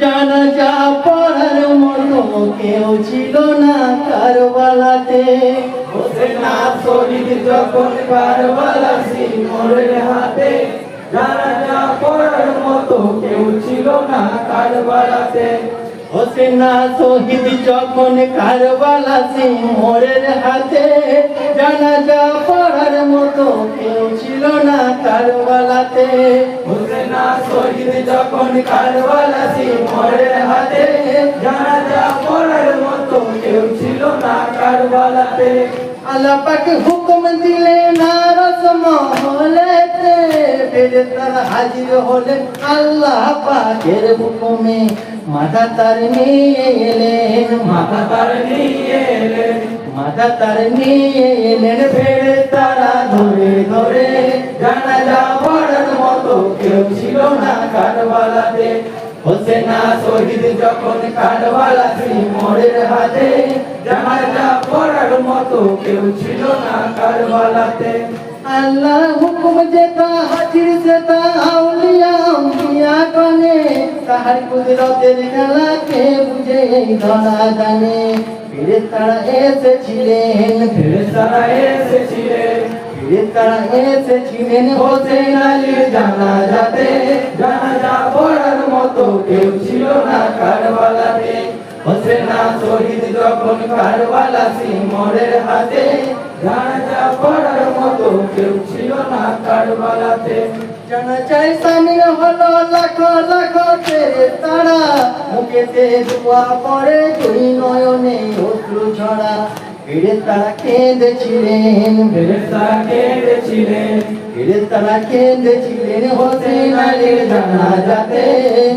জানাজা পড়ার মতো কেউ ছিল না কারবালাতে। হোসেন শহীদ যখন কারবালা সিমরের হাতে, জানাজা পড়ার মতো কেউ ছিল না কারবালাতে। হোসেন শহীদ যখন কারবালা সিমরের হাতে, জানাজা পড়ার মতো কেউ ছিল না কারবালাতে। হোসেন শহীদ যখন কারবালা সিমরের হাতে, জানাজা পড়ার মতো কেউ ছিল না কারবালাতে। আল্লাহ পাক হুকুম দিলেন রসমহলেতে, ফেরেশতারা হাজির হলেন আল্লাহ পাকের হুকুমে। মাথা তার নিয়ে এলেন, মাথা তার নিয়ে এলেন, মাথা তার নিয়ে এলেন ফেরেশতারা ধরে ধরে। জানাজা পড়ার মতো কেউ ছিল না কারবালাতে। হোসেন শহীদ যখন কারবালা সিমরের হাতে, জানাজা পড়ার মতো কেউ ছিল না কারবালাতে। আল্লাহ হুকুম যেটা হাজির সেটা আউলিয়া আম্বিয়া কানে, তাহার কুদরতের খেলাকে বুঝে এই ধরা জানে। ফেরেশতারা এসেছিলেন, ফেরেশতারা এসেছিলেন, ফেরেশতারা এসেছিলেন হোসেন আলীর জানাজাতে। জানাজা পড়ার মতো কেউ ছিল না কারবালাতে। হোসেন শহীদ যখন কারবালা সিমরের হাতে, জানাজা পড়ার মতো কেউ ছিল না কারবালাতে। জানাজায় সামিল হলো লাখো লাখো ফেরেশতারা, মুখেতে দোয়া পড়ে দুই নয়নে অশ্রু ঝরা। ফেরেশতারা কেঁদেছিলেন, ফেরেশতারা কেঁদেছিলেন, ফেরেশতারা কেঁদেছিলেন হোসেন আলীর জানাজাতে।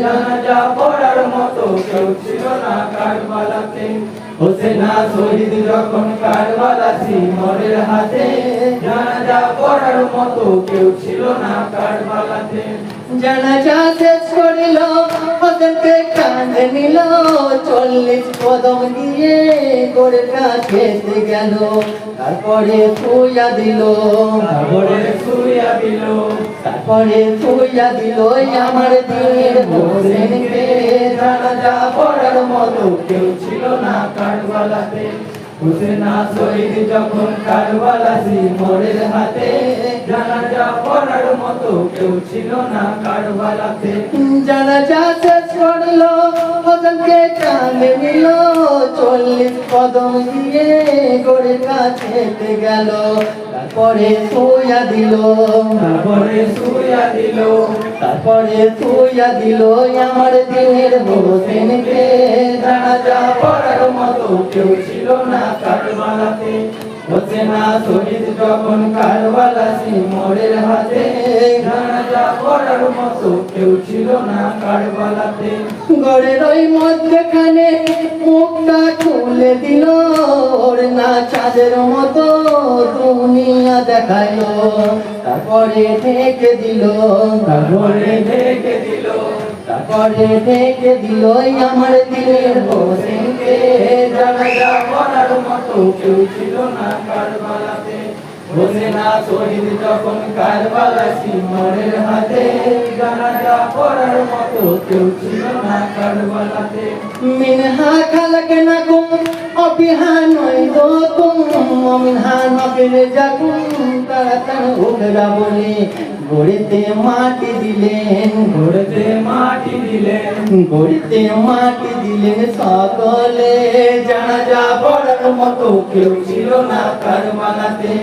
জানাজা পড়ার মতো কেউ ছিল না কারবালাতে। হোসেন শহীদ যখন কারবালা সিমরের হাতে, জানাজা পড়ার মতো কেউ ছিল না কারবালাতে। জানাজা শেষ করিল হোসেনকে কাঁধে নিল, 40 কদম দিয়ে গোরের কাছেতে গেল। তারপরে শুইয়া দিল, তারপরে শুইয়া দিল, তারপরে শুইয়া দিল আমার দিনের হোসেনকে। জানাজা পড়ার মতো কেউ ছিল না কারবালাতে। হোসেন শহীদ যখন কারবালা সিমরের হাতে, জানাজা পড়ার মতো কেউ ছিল না কারবালাতে। জানাজা শেষ করল হোসেনকে কাঁধে নিল, 40 কদম দিয়ে গোরের কাছেতে গেল। তারপরে শুইয়া দিল, তারপরে শুইয়া দিল, তারপরে শুইয়া দিল আমার দিনের হোসেনকে। জানাজা পড়ার মতো কেউ ছিল না কারবালাতে। হোসেন শহীদ যখন কারবালা সিমরের হাতে, জানাজা পড়ার মতো কেউ ছিল না কারবালাতে। ঘরের ওই মধ্যখানে মুখটা খুলে দিল, ওর না চাঁদের মতো দুনিয়া দেখাইলো। তারপরে ঢেকে দিল, তারপরে ঢেকে দিল, তারপরে ঢেকে দিল আমার দিনের হোসেনকে। জানাজা পড়ার মতো কেউ ছিল না কারবালাতে। হোসেন শহীদ যখন কারবালা সিমরের হাতে, জানাজা পড়ার মতো কেউ ছিল না কারবালাতে। মিনহা খালাকনাকুম অবিহা নুইদুকুম ওয়া মিনহা নুখরিজুকুম তারাতান উখরা বলে গড়িতে মাটি দিলেন, গড়িতে মাটি দিলেন, গড়িতে মাটি দিলেন সকলে। জানাজা পড়ার মতো কেউ ছিল না কারবালাতে।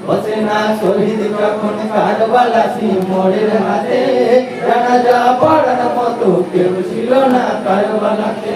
হোসেন শহীদ যখন কারবালা সিমরের হাতে, জানাজা পড়ার মতো কেউ ছিল না কারবালাতে।